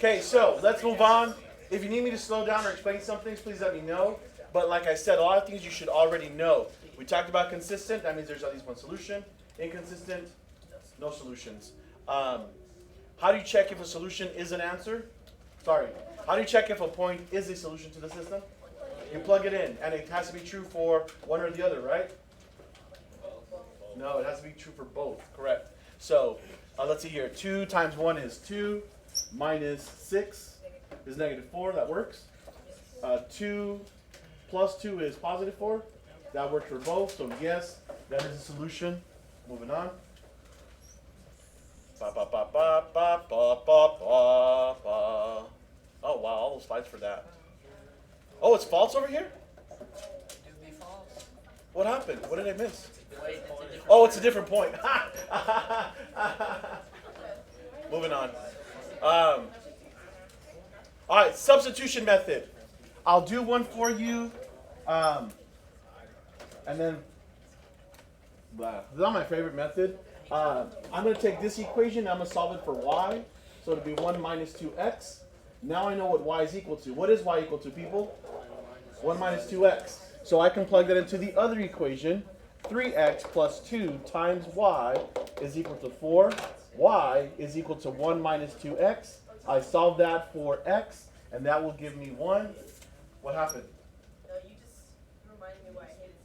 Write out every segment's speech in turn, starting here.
Okay, so let's move on. If you need me to slow down or explain some things, please let me know. But like I said, a lot of things you should already know. We talked about consistent. That means there's at least one solution. Inconsistent, no solutions. How do you check if a solution is an answer? Sorry. How do you check if a point is a solution to the system? You plug it in, and it has to be true for one or the other, right? No, it has to be true for both. Correct. So let's see here. 2 times 1 is 2, minus 6 is negative 4. That works. 2 plus 2 is positive 4. That works for both. So yes, that is a solution. Moving on. Ba, ba, ba, ba, ba, ba, ba, ba, ba. Oh wow, all those slides for that. Oh, it's false over here? What happened? What did I miss? Oh, it's a different point. Moving on. All right, substitution method. I'll do one for you. And then, this is not my favorite method. I'm going to take this equation and I'm going to solve it for y. So it'll be 1 minus 2x. Now I know what y is equal to. What is y equal to, people? 1 minus 2x. So I can plug that into the other equation. 3x plus 2 times y is equal to 4. Y is equal to 1 minus 2x. I solve that for x, and that will give me 1. What happened? No, you just reminded me why I hated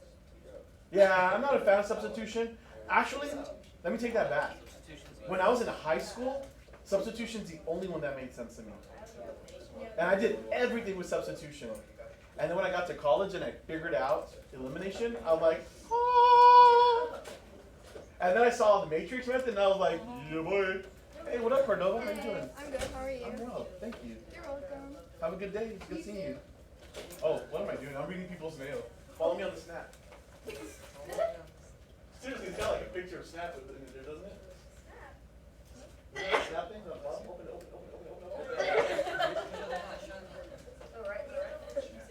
substitution. Yeah, I'm not a fan of substitution. Actually, let me take that back. When I was in high school, substitution's the only one that made sense to me. And I did everything with substitution. And then when I got to college and I figured out elimination, I was like, ah! And then I saw the matrix method and I was like, yeah boy. Hey, what up, Cordova? How you doing? I'm good. How are you? I'm well, thank you. You're welcome. Have a good day. It's good seeing you. Oh, what am I doing? I'm reading people's mail. Follow me on the Snap. Seriously, it's got like a picture of Snap with it in there, doesn't it? Snap? Snap thing? Open it.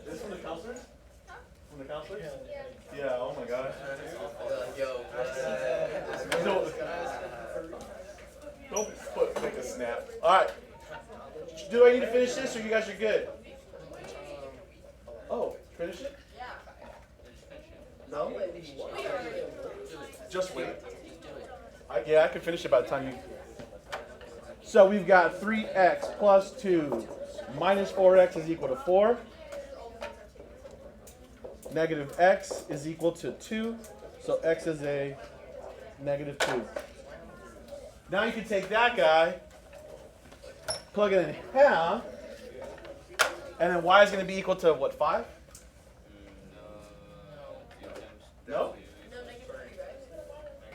Is this from the counselors? From the counselors? Yeah, oh my gosh. Don't make a snap. Alright. Do I need to finish this or you guys are good? Oh, finish it? No? Just wait. Yeah, I can finish it by the time you... So we've got 3x plus 2 minus 4x is equal to 4. Negative x is equal to 2. So x is a negative 2. Now you can take that guy, plug it in half, and then y is going to be equal to what, 5? No? No, negative 3, right?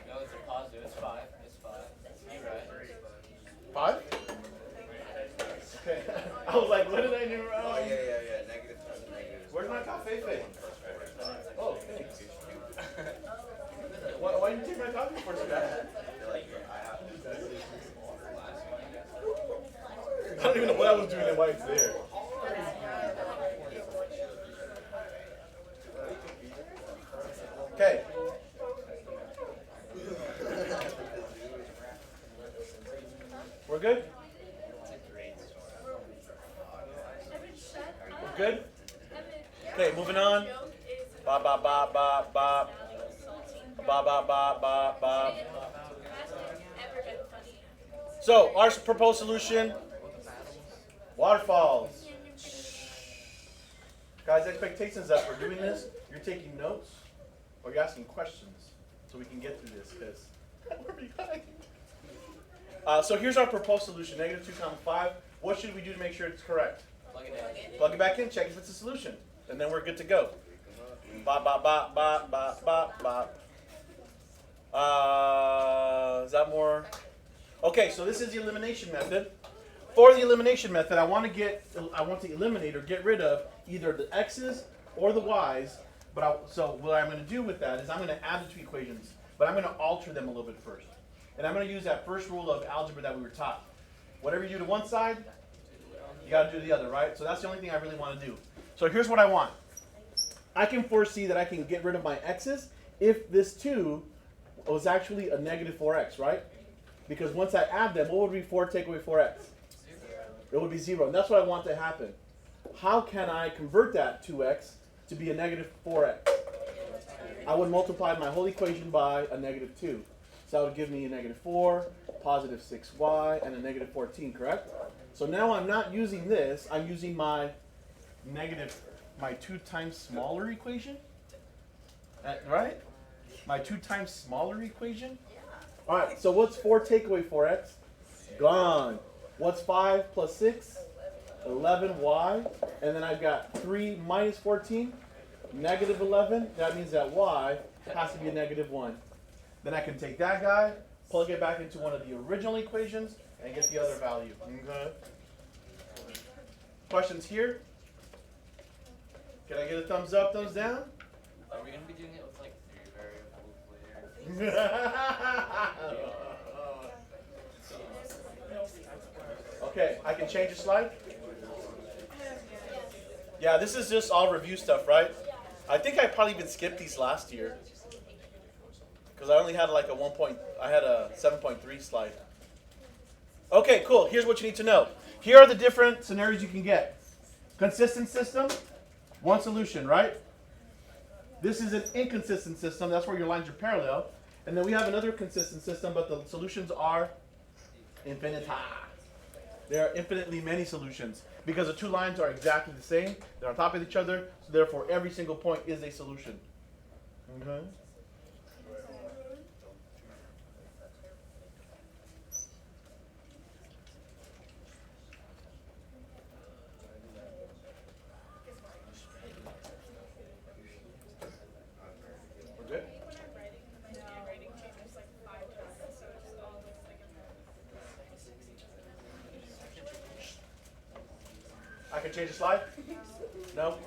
No, it's a positive. It's 5. It's 5. You're right. 5? Okay. I was like, what did I do wrong? Oh, yeah. Negative. Where's my cafe thing? Oh, thanks. Why didn't you take my coffee for so bad? I don't even know what I was doing and why it's there. Okay. We're good? We're good? Okay, moving on. Ba ba ba ba ba. Ba ba ba ba ba. So, our proposed solution, waterfalls. Guys, expectations that we're doing this, you're taking notes or you're asking questions so we can get through this because we're behind. So here's our proposed solution, negative 2 comma 5. What should we do to make sure it's correct? Plug it back in, check if it's a solution, and then we're good to go. Ba ba ba ba ba ba ba. Is that more? Okay, so this is the elimination method. For the elimination method, I want to eliminate or get rid of either the x's or the y's. So what I'm going to do with that is I'm going to add the two equations, but I'm going to alter them a little bit first. And I'm going to use that first rule of algebra that we were taught. Whatever you do to one side, you got to do to the other, right? So that's the only thing I really want to do. So here's what I want. I can foresee that I can get rid of my x's if this 2 was actually a negative 4x, right? Because once I add them, what would be 4 take away 4x? It It would be 0. And that's what I want to happen. How can I convert that 2x to be a negative 4x? I would multiply my whole equation by a negative 2. So that would give me a negative 4, positive 6y, and a negative 14, correct? So now I'm not using this. I'm using my 2 times smaller equation. Right? My 2 times smaller equation. All right, so what's 4 take away 4x? Gone. What's 5 plus 6? 11y. And then I've got 3 minus 14, negative 11. That means that y has to be a negative 1. Then I can take that guy, plug it back into one of the original equations, and get the other value. Okay. Questions here? Can I get a thumbs up, thumbs down? Are we gonna be doing it with like 3 variables later? Okay, I can change the slide? Yeah, this is just all review stuff, right? I think I probably even skipped these last year. Because I only had like I had a 7.3 slide. Okay, cool. Here's what you need to know. Here are the different scenarios you can get. Consistent system, one solution, right? This is an inconsistent system. That's where your lines are parallel. And then we have another consistent system, but the solutions are infinita. There are infinitely many solutions because the two lines are exactly the same. They're on top of each other, so therefore every single point is a solution. Okay. We're good? When I'm writing, my handwriting changes like 5 times, so it just all looks like a mess. I can change the slide? No?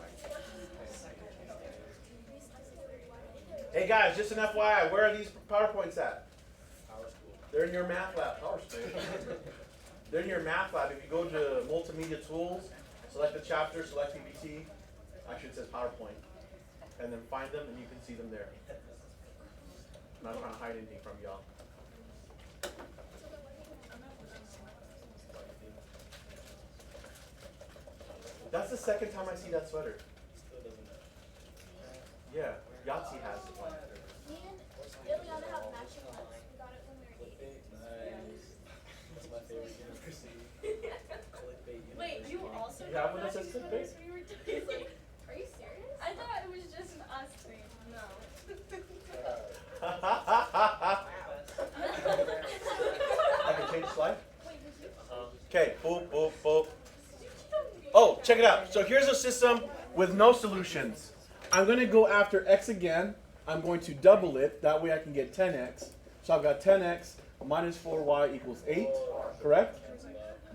Hey guys, just an FYI, where are these PowerPoints at? They're in your math lab. Power School. They're in your math lab. If you go to Multimedia Tools, select the chapter, select PPT. Actually, it says PowerPoint. And then find them, and you can see them there. I'm not trying to hide anything from y'all. That's the second time I see that sweater. Yeah, Yahtzee has one. Me and Ileana have matching ones. We got it when we were 8. Nice. That's my favorite university. Wait, you also You have got one that says matching clickbait? sweaters when you were doing it? Are you serious? I thought it was just an us thing. No. I can change the slide. Wait, did you? Okay, boop, boop, boop. Oh, check it out. So here's a system with no solutions. I'm going to go after x again. I'm going to double it. That way I can get 10x. So I've got 10x minus 4y equals 8. Correct?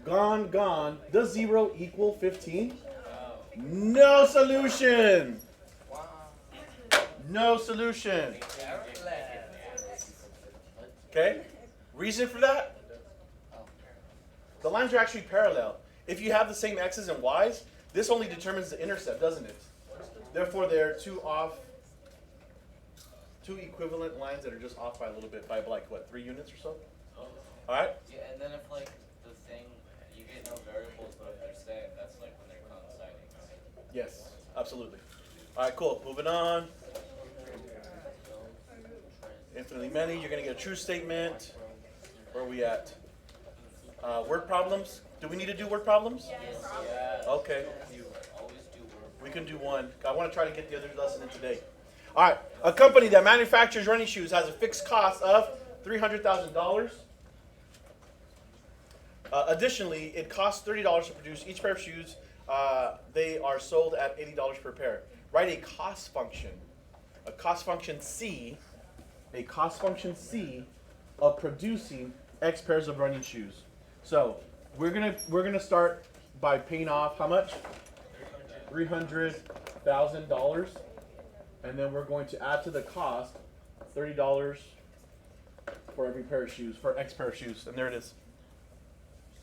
Gone, gone. Does 0 equal 15? No solution. No solution. Okay? Reason for that? The lines are actually parallel. If you have the same x's and y's, this only determines the intercept, doesn't it? Therefore, they're two equivalent lines that are just off by a little bit, by like what, 3 units or so? All right? Yeah, and then if like the thing, you get no variables, but if they're same, that's like when they're coinciding, right? Yes, absolutely. All right, cool. Moving on. Infinitely many. You're going to get a true statement. Where are we at? Word problems. Do we need to do word problems? Yeah. Okay. You always do work. We can do one. I want to try to get the other lesson in today. All right. A company that manufactures running shoes has a fixed cost of $300,000. Additionally, it costs $30 to produce each pair of shoes. They are sold at $80 per pair. Write a cost function. A cost function C. A cost function C of producing X pairs of running shoes. So we're gonna start by paying off how much? $300,000, and then we're going to add to the cost $30 for every pair of shoes, for X pair of shoes, and there it is.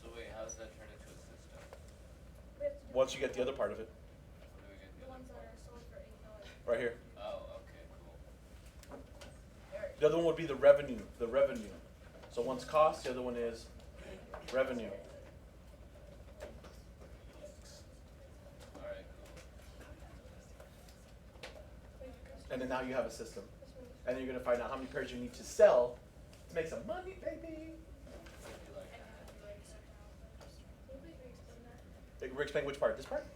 So wait, how does that turn into a system? We have to do Once you get the other part of it, What do we get the the ones that are sold for $8. right here. Oh, okay, cool. The other one would be the revenue. The revenue. So one's cost, the other one is revenue. And then now you have a system. And then you're gonna find out how many pairs you need to sell to make some money, baby. We're explaining which part? This part?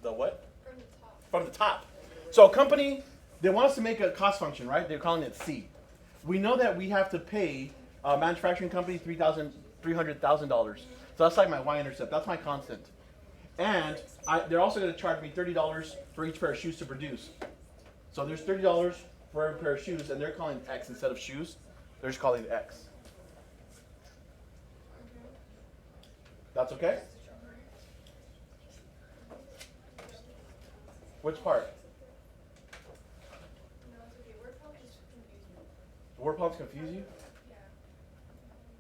The what? From the top. From the top. So a company, they want us to make a cost function, right? They're calling it C. We know that we have to pay a manufacturing company $300,000. So that's like my y-intercept. That's my constant. And they're also going to charge me $30 for each pair of shoes to produce. So there's $30 for every pair of shoes, and they're calling it X instead of shoes. They're just calling it X. That's okay? Which part? No, it's okay. Word count just confused me. The word problems confuse you? Yeah.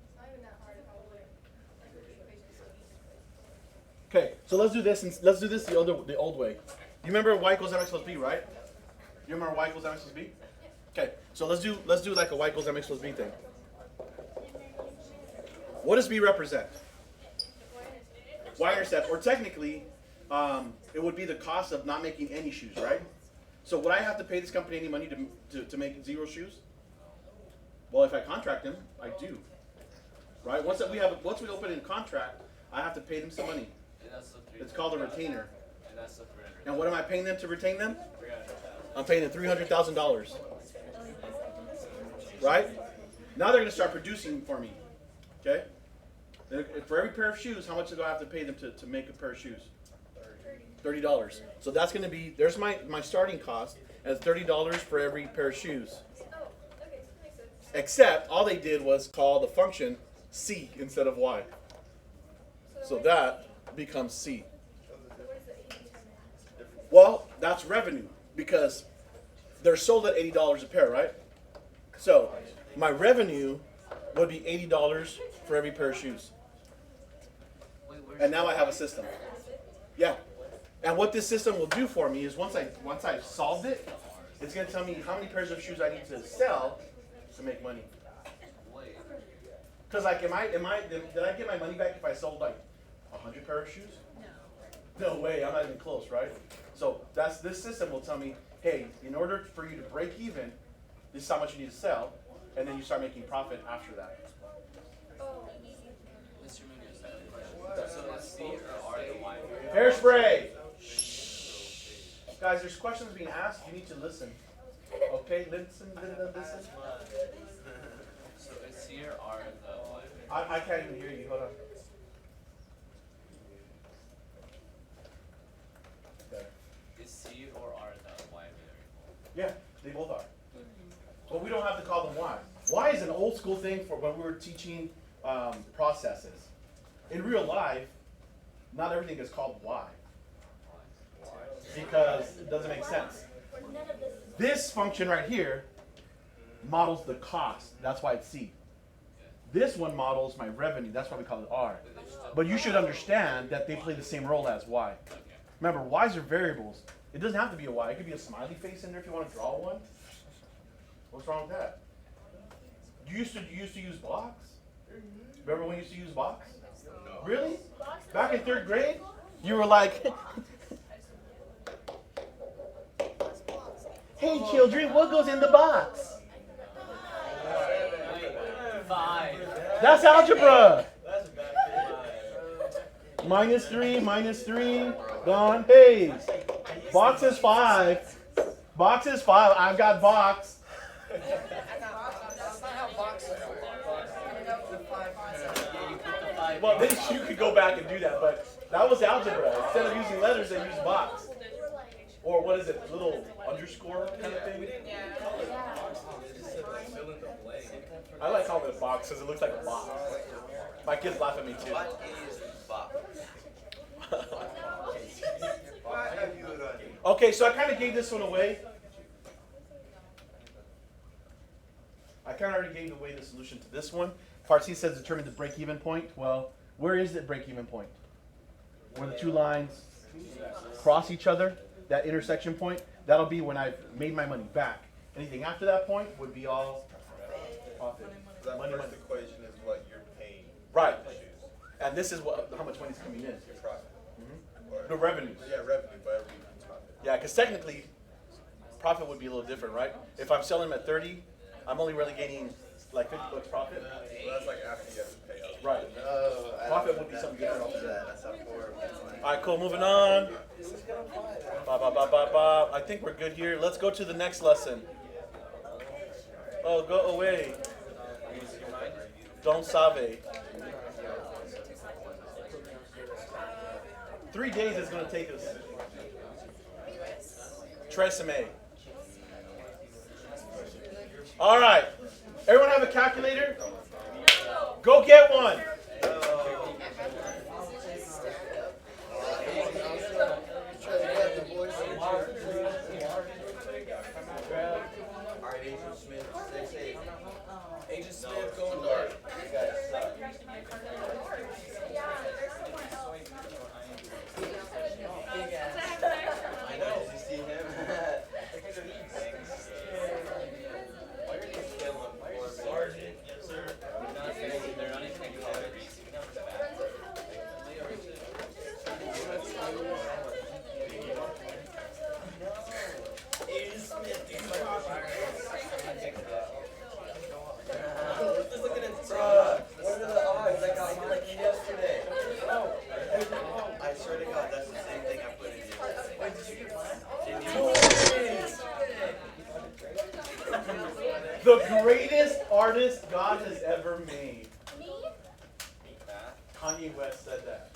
It's not even that hard if I would like the equation is so easy. Okay, so let's do this. And let's do this the old way. You remember y equals mx plus b, right? You remember y equals mx plus b? Okay, so let's do like a y equals mx plus b thing. What does b represent? Y-intercept, or technically, it would be the cost of not making any shoes, right? So would I have to pay this company any money to make 0 shoes? Well, if I contract them, I do. Right? Once we open in contract, I have to pay them some money. And that's the It's called a retainer. And that's the 300. And what am I paying them to retain them? 300,000. I'm paying them $300,000. Right? Now they're going to start producing for me. Okay? For every pair of shoes, how much do I have to pay them to make a pair of shoes? $30. So that's going to be, there's my starting cost, and it's $30 for every pair of shoes. Oh, okay, makes sense. Except all they did was call the function C instead of Y. So that becomes C. What is the 80 times? Well, that's revenue because they're sold at $80 a pair, right? So my revenue would be $80 for every pair of shoes. And now I have a system. Yeah. And what this system will do for me is once I've solved it, it's going to tell me how many pairs of shoes I need to sell to make money. Wait. Because like, did I get my money back if I sold like 100 pair of shoes? No way, I'm not even close, right? So this system will tell me, hey, in order for you to break even, this is how much you need to sell, and then you start making profit after that. Oh, Mr. Munoz, I have a question. So is C or R the Y variable? Hairspray! Guys, there's questions being asked, you need to listen. Okay, listen. So is C or R the Y variable? I can't even hear you, hold on. Okay. Is C or R the Y variable? Yeah, they both are. But we don't have to call them Y. Y is an old school thing for when we were teaching processes. In real life, not everything is called Y. Because it doesn't make sense. None of this is. This function right here models the cost. That's why it's C. This one models my revenue. That's why we call it R. But you should understand that they play the same role as Y. Remember, Y's are variables. It doesn't have to be a Y. It could be a smiley face in there if you want to draw one. What's wrong with that? You used to use blocks? Remember when you used to use blocks? Really? Back in 3rd grade? You were like, hey children, what goes in the box? 5. That's algebra. -3, gone. Hey, box is 5. Box is 5. I've got box. Well, then you could go back and do that, but that was algebra. Instead of using letters, they used box. Or what is it, little underscore kind of thing? I like calling it a box because it looks like a box. My kids laugh at me too. What is box? What have you done? Okay, so I kind of gave this one away. I kind of already gave away the solution to this one. Part C says determine the break-even point. Well, where is the break-even point? Where the two lines cross each other, that intersection point, that'll be when I've made my money back. Anything after that point would be all profit. That Money, first money. equation is what you're paying. Right. for shoes. And this is how much money's coming in. Your profit. The revenues. Yeah, revenue, but every profit. Yeah, because technically, profit would be a little different, right? If I'm selling them at 30, I'm only really gaining like 50 bucks profit. Well, that's like after you have to pay up. Right. No, I Profit don't would be know something that. different altogether. That's not for. All right, cool. Moving on. Ba, ba, ba, ba, ba. I think we're good here. Let's go to the next lesson. Oh, go away. Don't save. 3 days is going to take us. Tresemme. All right. Everyone have a calculator? Go get one. Alright, Agent Smith, stay safe. Agent Smith going dark. You guys suck. I know, did you see him? Why are you killing for Sergeant? Yes, sir. They're not even gonna call it receiving up the back. Agent Smith, do you just looking at Bruh, what are the odds? I got mine yesterday. I swear to God, that's the same thing I put in yesterday. Wait, did you get mine? The greatest artist God has ever made. Me? Kanye West said that.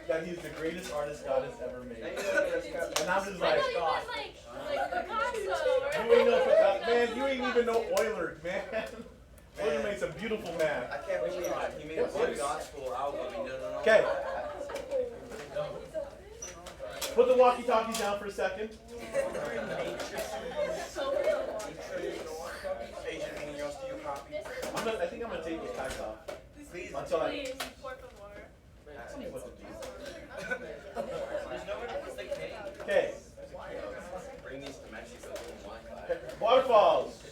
That he's the greatest artist God has ever made. And I'm just I like, thought you meant like Picasso, you ain't know, right? man, you ain't even know Euler, man. Euler makes a beautiful I man. can't believe it. He made a good gospel album. He doesn't know. Okay. Put the walkie-talkies down for a second. Agent, anything else do you copy? I think I'm gonna take those tags off. Please. Until I Please, por favor. tell me what to do. There's nowhere to put the cake. Okay. Bring these to Mexico. Wi-Fi. Waterfalls.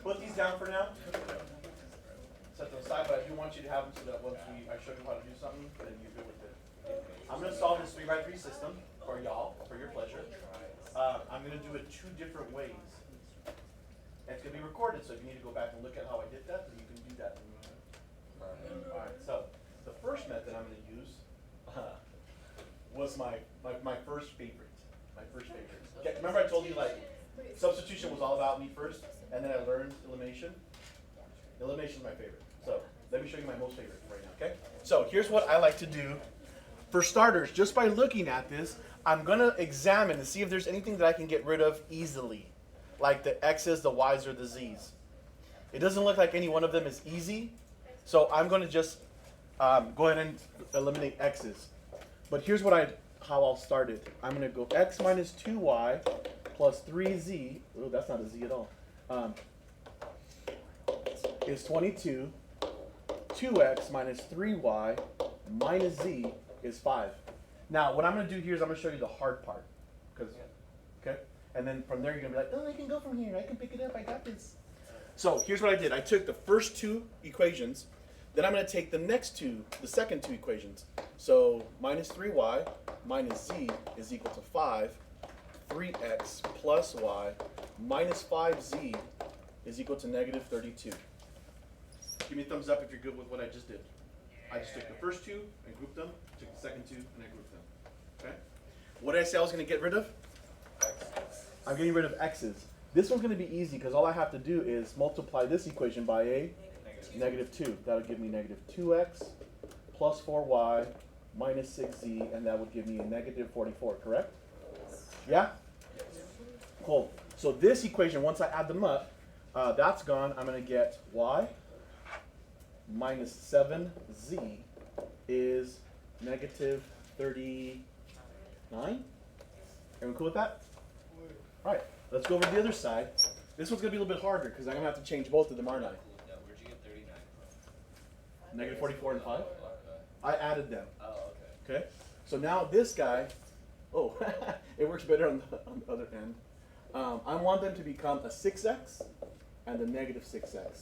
Put these down for now. Set them aside, but I do want you to have them so that once I show you how to do something, then you're good with it. I'm going to solve this 3x3 system for y'all, for your pleasure. I'm going to do it 2 different ways. And it's going to be recorded, so if you need to go back and look at how I did that, then you can do that. Alright, so the first method I'm going to use was my first favorite. My first favorite. Okay, remember I told you like substitution was all about me first, and then I learned elimination? Elimination is my favorite. So let me show you my most favorite right now, okay? So here's what I like to do. For starters, just by looking at this, I'm going to examine and see if there's anything that I can get rid of easily, like the X's, the Y's, or the Z's. It doesn't look like any one of them is easy, so I'm going to just go ahead and eliminate X's. But here's how I'll start it. I'm going to go X minus 2Y plus 3Z. Oh, that's not a Z at all. Is 22. 2X minus 3Y minus Z is 5. Now, what I'm going to do here is I'm going to show you the hard part. Okay? And then from there, you're going to be like, oh, I can go from here. I can pick it up. I got this. So here's what I did. I took the first 2 equations. Then I'm going to take the second 2 equations. So minus 3y minus z is equal to 5. 3x plus y minus 5z is equal to negative 32. Give me a thumbs up if you're good with what I just did. I just took the first 2 and grouped them, took the second 2 and I grouped them. Okay? What did I say I was going to get rid of? I'm getting rid of x's. This one's going to be easy because all I have to do is multiply this equation by a negative 2. That'll give me negative 2x plus 4y minus 6z, and that would give me a negative 44, correct? Yeah? Cool. So this equation, once I add them up, that's gone. I'm going to get y minus 7z is negative 39. Everyone cool with that? All right, let's go over to the other side. This one's going to be a little bit harder because I'm going to have to change both of them, aren't I? Yeah, where'd you get 39 from? Negative 44 and 5. Okay. I added them. Oh, okay. Okay? So now this guy, oh, it works better on the other end. I want them to become a 6x and a negative 6x.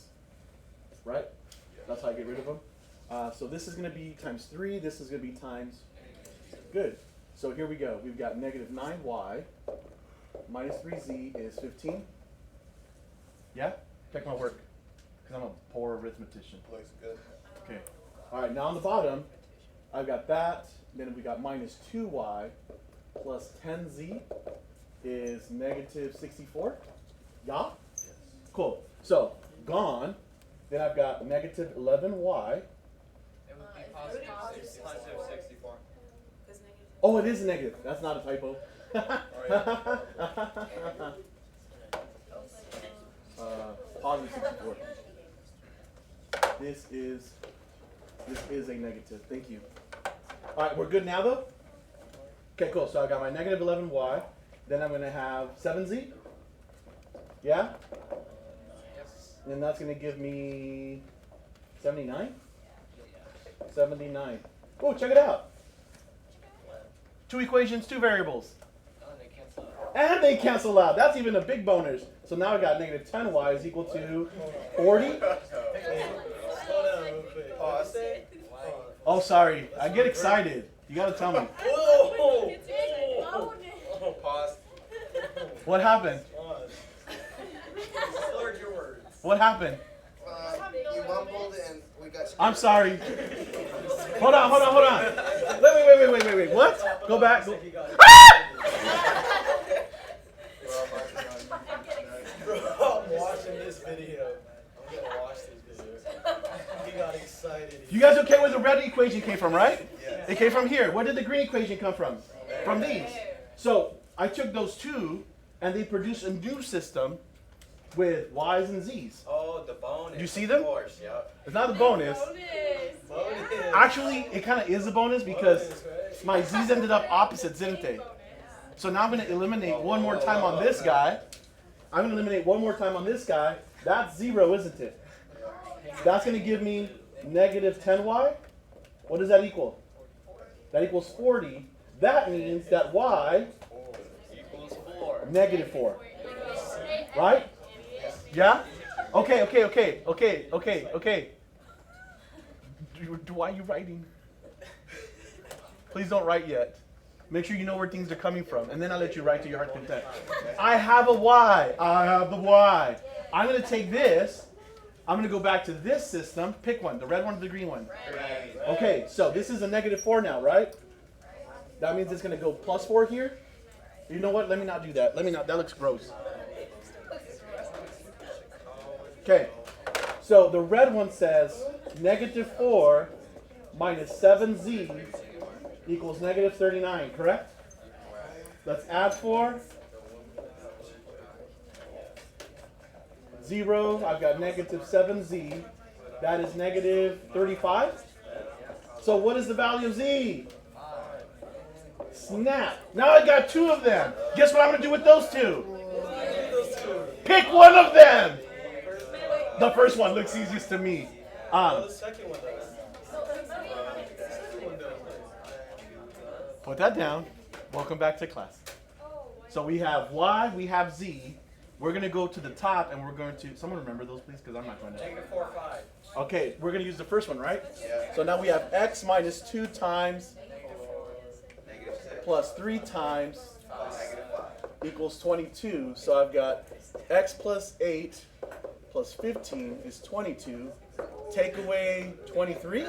Right? That's how I get rid of them. So this is going to be times 3. This is going to be times. Good. So here we go. We've got negative 9y minus 3z is 15. Yeah? Check my work. Because I'm a poor arithmetician. Looks good. Okay. All right, now on the bottom, I've got that. Then we got minus 2y plus 10z is negative 64. Yeah? Cool. So, gone. Then I've got negative 11y. It would be positive 64. Oh, it is a negative. That's not a typo. Positive 64. This is a negative. Thank you. All right, we're good now though? Okay, cool. So I got my negative 11y. Then I'm going to have 7z. Yeah? And that's going to give me 79? 79. Oh, check it out. 2 equations, 2 variables. Oh, they cancel out. And they cancel out. That's even a big bonus. So now I got negative 10y is equal to 40. Slow down real quick. Pause. Oh, sorry. I get excited. You got to tell me. Whoa! Pause. What happened? Pause. Slurred your words. What happened? You mumbled and we got. I'm sorry. Hold on. Wait. What? Go back. Go. Bro, I'm watching this video. I'm gonna watch this video. He got excited. You guys okay where the red equation came from, right? Yes. It came from here. Where did the green equation come from? From these. So I took those two and they produced a new system with y's and z's. Oh, the bonus. You see them? Of course, yep. It's not a bonus. Bonus. Actually, it kind of is a bonus because Bonus, right? my z's ended up opposites, didn't they? So now I'm going to eliminate one more time on this guy. I'm going to eliminate one more time on this guy. That's 0, isn't it? That's going to give me negative 10y. What does that equal? That equals 40. That means that y, Equals 4. negative 4. Right? Yeah? Okay. Why are you writing? Please don't write yet. Make sure you know where things are coming from, and then I'll let you write to your heart's content. I have a y. I have the y. I'm going to take this. I'm going to go back to this system. Pick one, the red one or the green one. Okay, so this is a negative 4 now, right? That means it's going to go plus 4 here. You know what? Let me not do that. That looks gross. Okay, so the red one says negative 4 minus 7z equals negative 39, correct? Let's add 4. 0, I've got negative 7z. That is negative 35. So what is the value of z? Snap. Now I got 2 of them. Guess what I'm going to do with those 2? Pick one of them. The first one looks easiest to me. The second one does. Put that down. Welcome back to class. So we have y, we have z. We're going to go to the top and we're going to, someone remember those please because I'm not going to. Negative 4, 5. Okay, we're going to use the first one, right? Yeah. So now we have x minus 2 times Negative 6. plus 3 times Negative 5. equals 22. So I've got x plus 8 plus 15 is 22. Take away 23.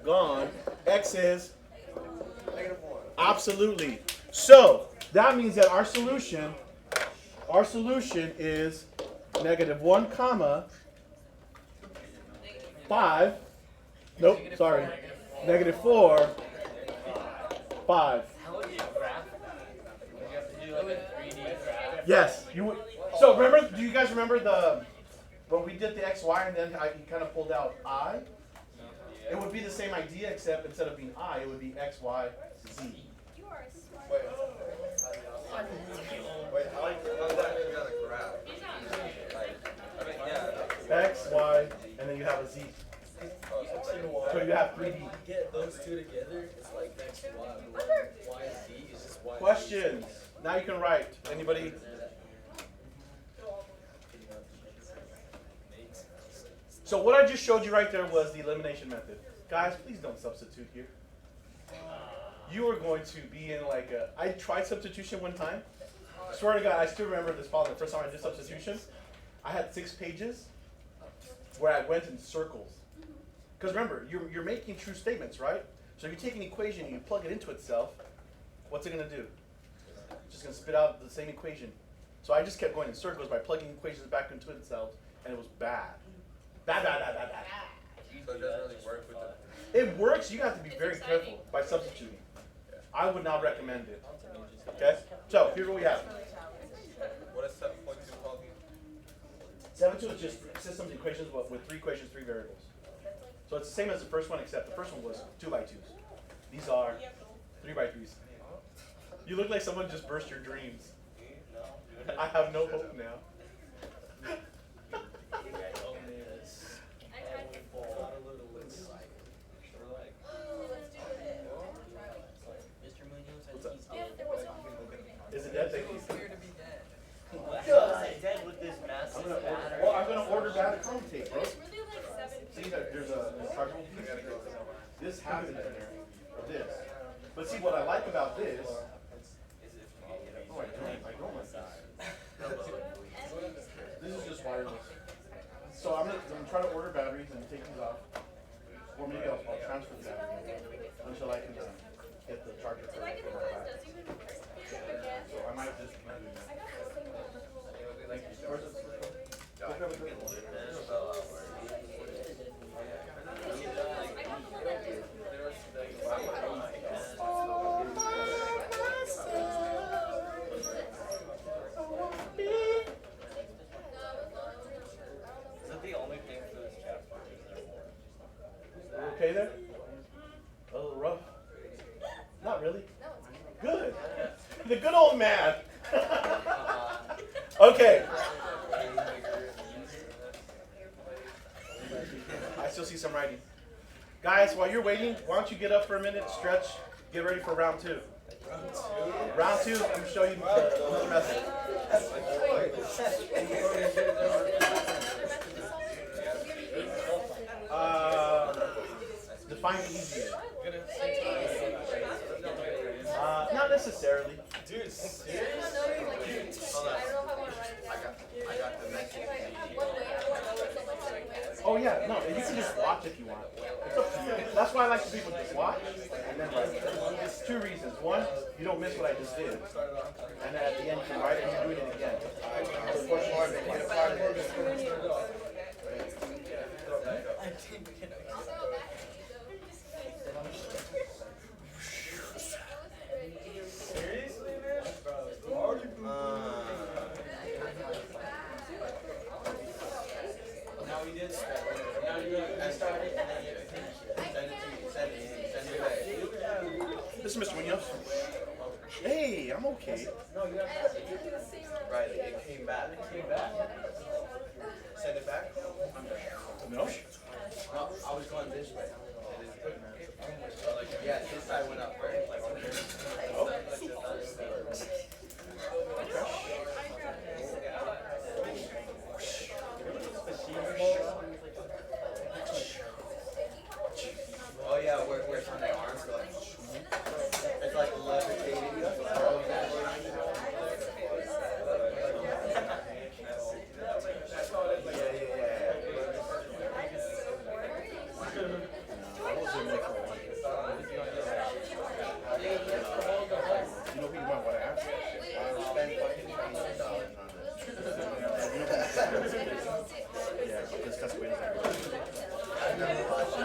Gone. X is Negative 1. absolutely. So that means that our solution is negative 1 comma 5. Nope, sorry. Negative 4, 5. How would you graph that? Would you have to do like a 3D graph? Yes. You would. So remember? Do you guys remember when we did the x, y, and then you kind of pulled out I? It would be the same idea, except instead of being I, it would be x, y, z. Wait, how's that even got a graph? I mean, yeah. X, y, and then you have a z. So you have 3D. Get those two together, it's like X, Y. Y and Z is just Y. Questions? Now you can write. Anybody? So what I just showed you right there was the elimination method. Guys, please don't substitute here. you are going to be in like a. I tried substitution one time. Swear to God, I still remember this problem. The first time I did substitution, I had 6 pages where I went in circles. Because remember, you're making true statements, right? So if you take an equation and you plug it into itself, what's it going to do? It's just going to spit out the same equation. So I just kept going in circles by plugging equations back into itself, and it was bad. Bad. So it doesn't really work with the. It works, you have to be very careful by substituting. I would not recommend it. Okay? So, here's what we have. What is 7.2 called? 7.2 is just systems equations but with 3 equations, 3 variables. So it's the same as the first one, except the first one was 2 by 2s. These are 3 by 3s. You look like someone just burst your dreams. I have no hope now. Mr. Munoz What's says up? he's dead. Is it dead? Thank you. How is it dead with this massive battery? I'm gonna order that chrome tape, bro. It's really like 7 See that there's a charger. This happens in there. Or this. But see what I like about this. Oh, I don't like that. This is just wireless. So I'm gonna try to order batteries and take these off. Or maybe I'll transfer the battery until I can get the charger for Did I it. get the one that does even work? Again? So I might just do that. Thank you. Where's the- go grab a drink. Is that the only thing for this chapter? Is there more? You okay there? A little rough? Not really. Good. The good old man. Okay. I still see some writing. Guys, while you're waiting, why don't you get up for a minute, stretch, get ready for round 2. Round 2, I'm going to show you another method. Define easier. Not necessarily. Dude, seriously? I don't know if I want to write it down. I got the message. One way, I want to know something. Oh yeah, no, and you can just watch if you want. It's up to you. That's why I like to people just watch and then write. It's 2 reasons. One, you don't miss what I just did. And then at the end you can write it and you're doing it again. So push hard, make it hard. Seriously, man? Already Now we did start. Now you started and then you send it back. This is Mr. Munoz. Hey, I'm okay. Right, it came back. Send it back? No? No, I was going this way. Yeah, this side went up, right? Oh. Oh yeah, where from the arms go like, it's like levitating. You know who you might want to ask? Spend fucking $20 on this. Yeah, that's the way it's like. I never watched it.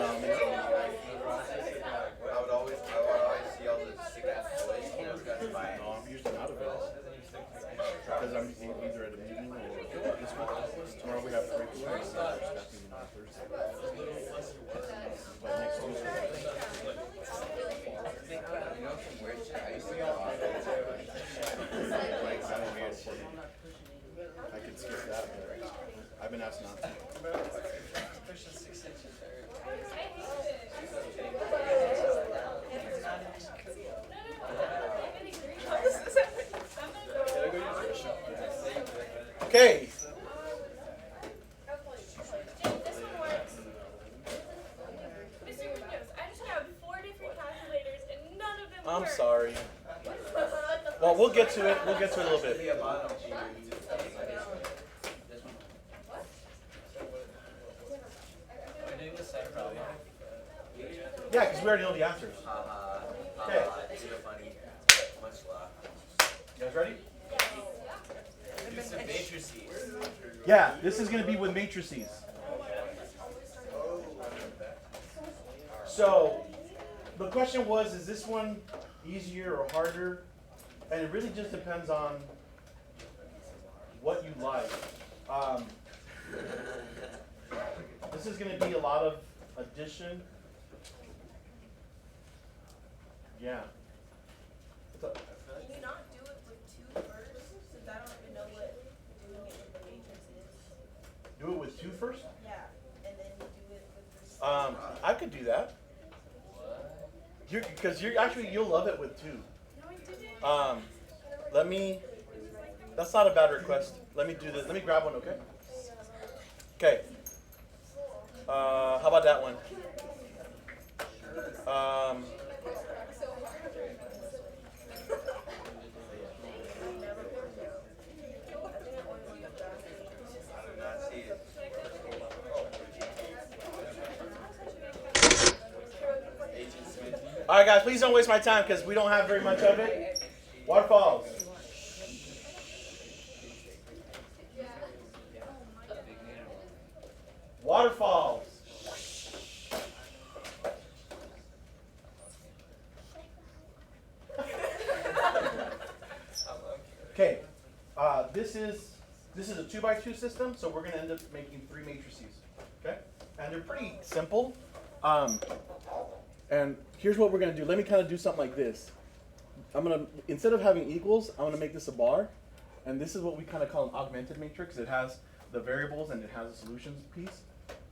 I would always see all the sick ass toys. You know, guys buy. No, I'm usually out of it. Because I'm either at a meeting or this week. Tomorrow we have curriculum. And staff meeting on Thursday. But next Tuesday. You know some weird shit? I used to go off. Like, I don't know. I could skip that, but I've been asked not to. Okay. Mr. Munoz, I just have 4 different calculators and none of them I'm sorry. Well, we'll get to it. We'll get to it a little bit. Be a bottom cheater. We're doing the same problem. Yeah, because we already know the answers. Okay. You're funny. Much love. You guys ready? Do some matrices. Yeah, this is going to be with matrices. So, the question was, is this one easier or harder? And it really just depends on what you like. This is going to be a lot of addition. Yeah. What's up? Can you not do it with 2 first? Since I don't even know what doing it with the matrix is. Do it with 2 first? Yeah, and then you do it with this. I could do that. Because you're actually, you'll love it with 2. Let me, that's not a bad request. Let me do this. Let me grab one, okay? Okay. How about that one? I did not see it. All right, guys, please don't waste my time because we don't have very much of it. Waterfalls. Waterfalls. Okay, this is a 2x2 system, so we're going to end up making 3 matrices. Okay, and they're pretty simple. And here's what we're going to do. Let me kind of do something like this. I'm going to, instead of having equals, I'm going to make this a bar. And this is what we kind of call an augmented matrix. It has the variables and it has a solutions piece.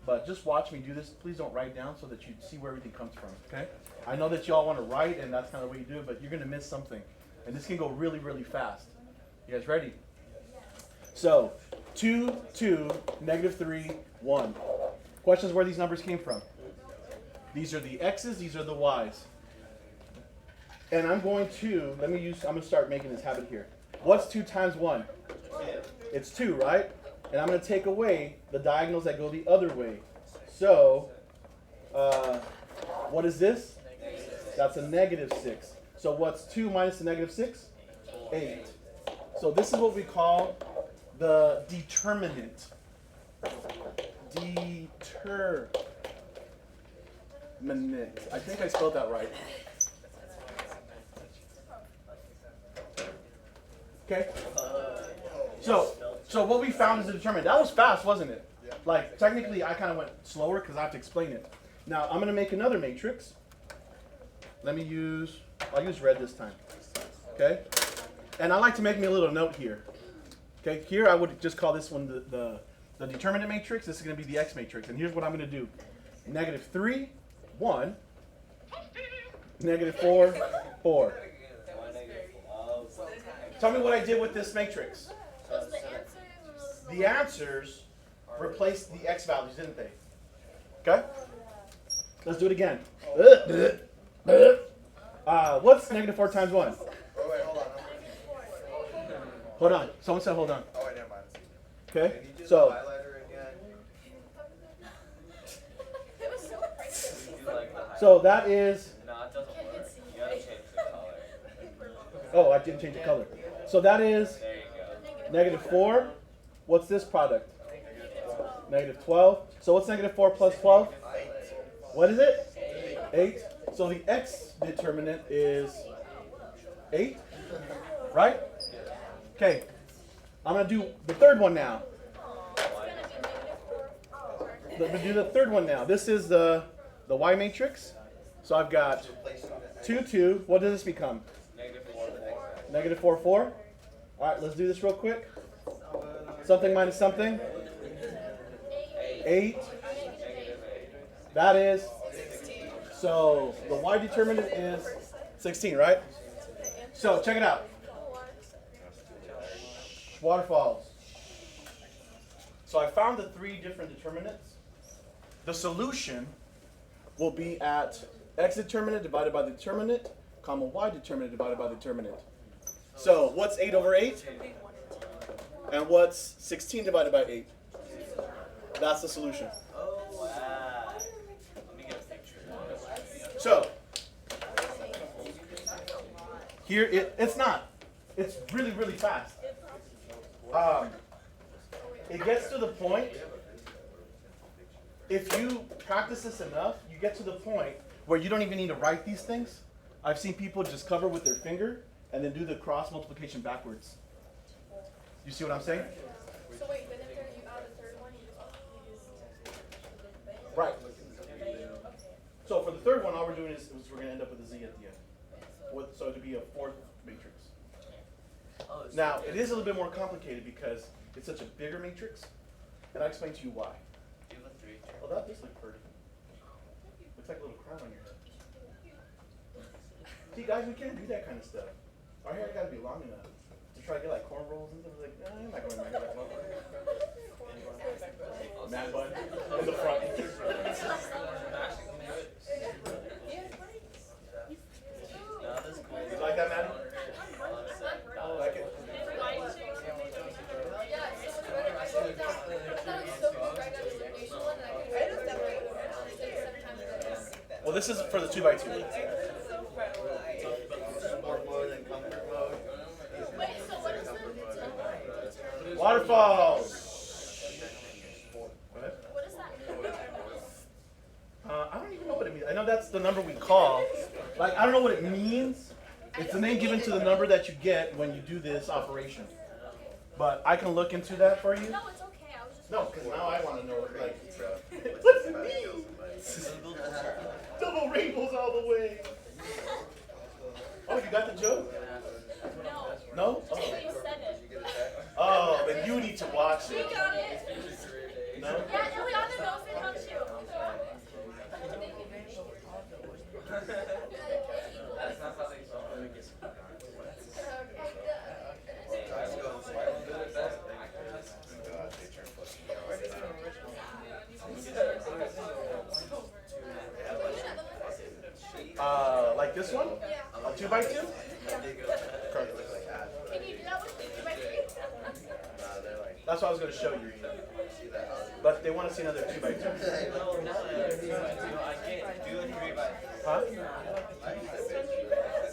But just watch me do this. Please don't write down so that you see where everything comes from, okay? I know that you all want to write and that's kind of the way you do it, but you're going to miss something. And this can go really, really fast. You guys ready? So, 2, 2, -3, 1. Questions where these numbers came from? These are the x's, these are the y's. And I'm going to, I'm going to start making this habit here. What's 2 times 1? It's 2, right? And I'm going to take away the diagonals that go the other way. So, what is this? That's a -6. So what's 2 minus the -6? 8. So this is what we call the determinant. Determinant. I think I spelled that right. Okay. So what we found is the determinant. That was fast, wasn't it? Like technically, I kind of went slower because I have to explain it. Now I'm going to make another matrix. I'll use red this time. Okay. And I like to make me a little note here. Okay. Here I would just call this one the determinant matrix. This is going to be the X matrix. And here's what I'm going to do: -3, 1, -4, 4. Tell me what I did with this matrix. Because the answers and The answers replaced the X values, didn't they? Okay? Let's do it again. What's -4 times 1? Oh, wait, hold on. Hold on. Someone said hold on. Oh, wait, never mind. Okay? Can you do the So, highlighter again? it was so crazy. You like the high. so that is, No, it doesn't work. You gotta change the color. oh, I didn't change the color. So that is There you go. -4. What's this product? -12. So what's -4 plus 12? What is it? 8. So the X determinant is 8, right? Okay, I'm going to do the third one now. Let me do the third one now. This is the Y matrix. So I've got 2, 2. What does this become? -4, 4. All right, let's do this real quick. Something minus something. 8. That is. So the Y determinant is 16, right? So check it out. Waterfalls. So I found the 3 different determinants. The solution will be at X determinant divided by the determinant comma y determinant divided by the determinant. So what's 8 over 8? And what's 16 divided by 8? That's the solution. Oh, wow. Let me get a picture. So here it's not. It's really, really fast. It gets to the point, if you practice this enough, you get to the point where you don't even need to write these things. I've seen people just cover with their finger and then do the cross multiplication backwards. You see what I'm saying? So wait, then if you add a third one, you just Right. So for the third one, all we're doing is we're going to end up with a z at the end. So it would be a fourth matrix. Oh, so Now, it is a little bit more complicated because it's such a bigger matrix, and I'll explain to you why. do you have a 3? Oh, that does look pretty. Looks like a little crown on your head. See, guys, we can't do that kind of stuff. Our hair got to be long enough to try to get like cornrows and stuff. Like, nah, I'm not going to make that long. Mad bun in the front. No, this is cool. You like that, Maddie? Oh, Like it? Yeah, it's so much better. I wrote it down. I thought it was so cool right now, the elimination one, and I couldn't remember it. It's like 7 times better. Well, this is for the 2x2. More than comfort mode. Wait, so what is the Waterfalls. what does that mean? I don't even know what it means. I know that's the number we call. Like, I don't know what it means. It's the name given to the number that you get when you do this operation. But I can look into that for you. No, it's okay. I was just No, because now I want to know what, like, What's what's it mean? Double rainbows all the way. Oh, you got the joke? no. No? Just Oh. when you said it. Oh, then you need to watch We it. got it. No? Yeah, Ileana knows it, don't you? that's not how they solve it. Like this one? A 2x2? Okay. Can you do that with me? That's what I was going to show you. But they want to see another 2x2. No, no, I can't do a 3 by. Huh?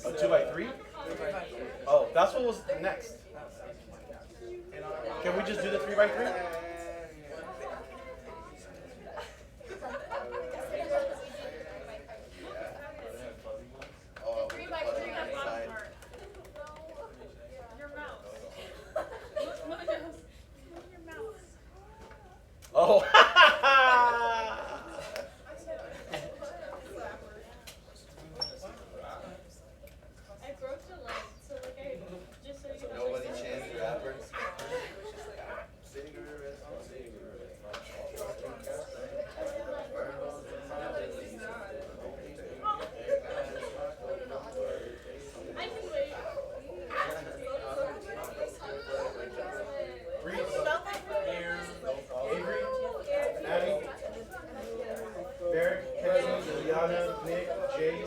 A 2x3? Oh, that's what was next. Can we just do the 3x3? Oh, 3 by 3 on bottom side. part. Your mouse. Look at your mouse. Oh, I broke the leg, so like I just so you know. Nobody changed rappers. I can wait. Reese, Avery, Maddie, Merrick, Kennedy, Juliana, Nick, Jade,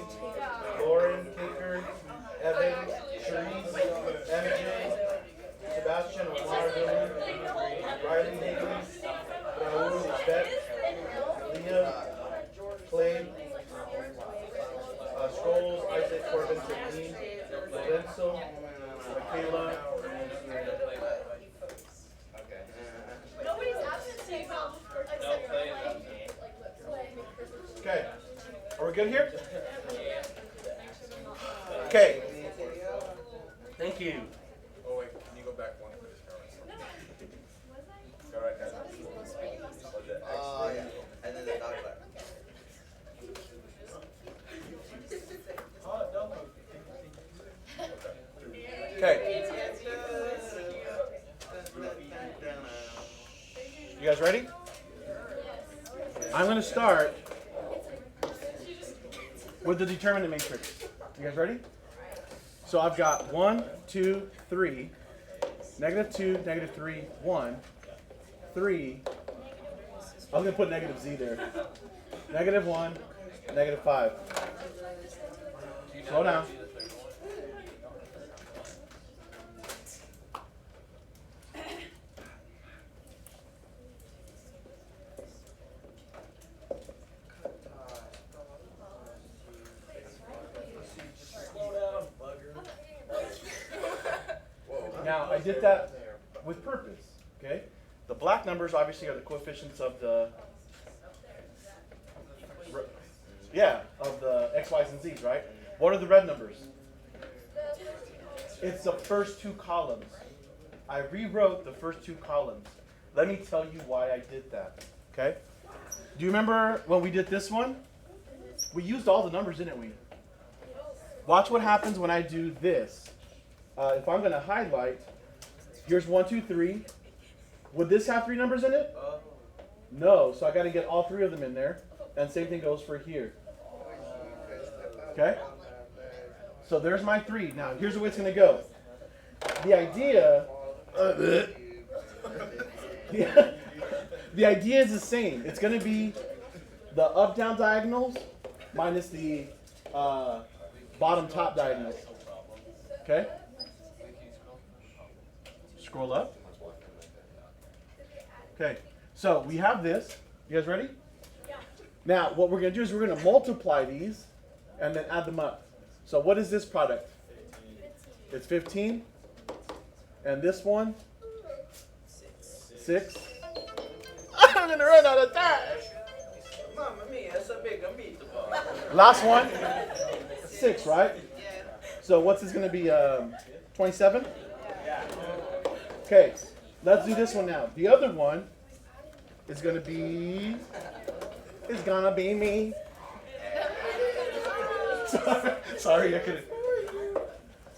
Lauren, Kicker, Evan, Cherise, MJ, Sebastian, Omar, Billy, Riley, Higgins, Raul, Lisbeth, Leah, Clay, Scholes, Isaac, Corbin, Tiffany, Lorenzo, Michaela, Nobody's absent today, Mom. No, play it. Okay, are we good here? Okay. Thank you. Oh wait, can you go back one for this Go right down. Oh, yeah. And then the dog back. Okay. You guys ready? I'm going to start with the determinant matrix. You guys ready? So I've got 1, 2, 3, -2, -3, 1, 3. I was going to put negative z there. -1, -5. Slow down. did that with purpose. Okay? The black numbers obviously are the coefficients of the of the x, y's, and z's, right? What are the red numbers? It's the first two columns. I rewrote the first two columns. Let me tell you why I did that. Okay? Do you remember when we did this one? We used all the numbers, didn't we? Watch what happens when I do this. If I'm going to highlight, here's 1, 2, 3. Would this have 3 numbers in it? No, so I got to get all 3 of them in there. And same thing goes for here. Okay? So there's my 3. Now, here's the way it's going to go. The idea... the idea is the same. It's going to be the up-down diagonals minus the bottom-top diagonals. Okay? Scroll up. Okay. So we have this. You guys ready? Yeah. Now, what we're going to do is we're going to multiply these and then add them up. So what is this product? It's 15. And this one? 6. I'm going to run out of time. Mamma mia, essa big meatball. Last one? 6, right? So what's this going to be? 27? Okay. Let's do this one now. The other one is going to be... It's going to be me. Sorry, I couldn't.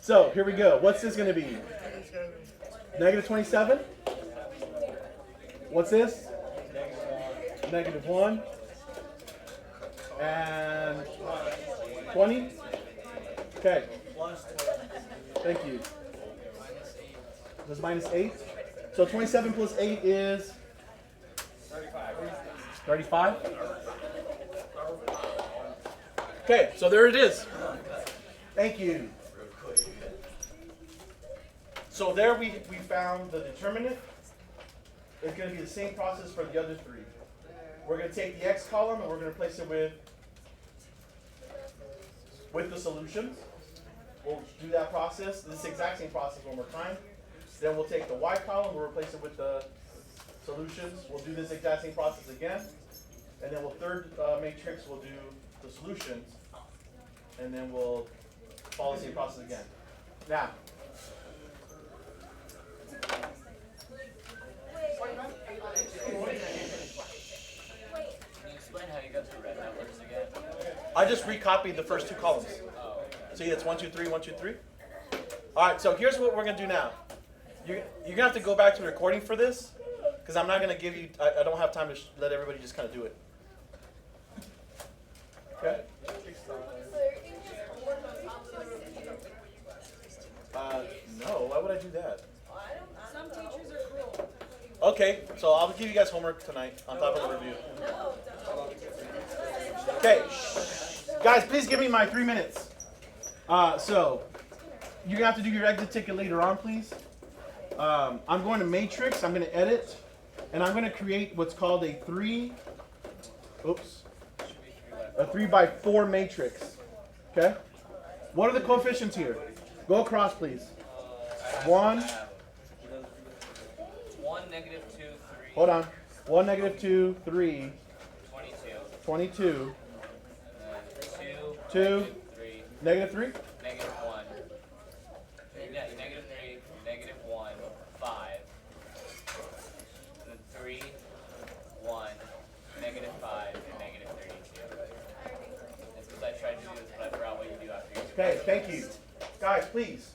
So, here we go. What's this going to be? Negative 27? What's this? Negative 1. And 20? Okay. Thank you. This is minus 8. So 27 plus 8 is? 35. Okay, so there it is. Thank you. So there we found the determinant. It's going to be the same process for the other 3. We're going to take the x column and we're going to replace it with the solutions. We'll do that process, this exact same process one more time. Then we'll take the y column, we'll replace it with the solutions. We'll do this exact same process again. And then we'll third matrix, we'll do the solutions. And then we'll follow the same process again. Now, Can you explain how you got the red numbers again? I just recopied the first 2 columns. Oh. See, it's 1, 2, 3, 1, 2, 3. All right, so here's what we're going to do now. You're going to have to go back to the recording for this, because I'm not going to give you, I don't have time to let everybody just kind of do it. Okay? No, why would I do that? Some teachers are cruel. Okay, so I'll give you guys homework tonight on top of the review. Okay, guys, please give me my 3 minutes. So, you're going to have to do your exit ticket later on, please. I'm going to matrix, I'm going to edit, and I'm going to create what's called a 3 by 4 matrix. Okay? What are the coefficients here? Go across, please. 1, 1, negative 2, 3. hold on. 1, negative 2, 3, 22. 22, 2, 2, 3, negative 3, negative 1. Negative 3, negative 1, 5. And then 3, 1, negative 5, and negative 32. That's because I tried to do this, but I forgot what you do after you do it. Okay, thank you. Guys, please.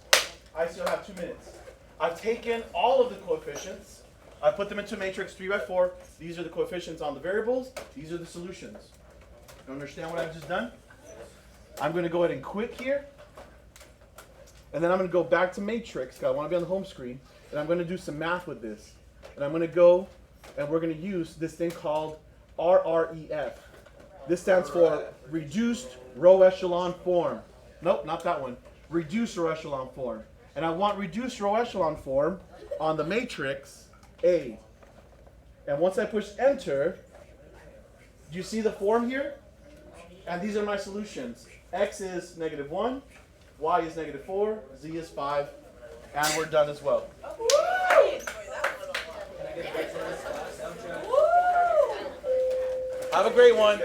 I still have 2 minutes. I've taken all of the coefficients. I put them into matrix 3 by 4. These are the coefficients on the variables. These are the solutions. You understand what I've just done? I'm going to go ahead and quit here. And then I'm going to go back to matrix, because I want to be on the home screen. And I'm going to do some math with this. And I'm going to go, and we're going to use this thing called RREF. This stands for Reduced Row Echelon Form. Nope, not that one. Reduced row echelon form. And I want reduced row echelon form on the matrix A. And once I push enter, do you see the form here? And these are my solutions. X is negative 1, Y is negative 4, Z is 5, And we're done as well. Have a great one.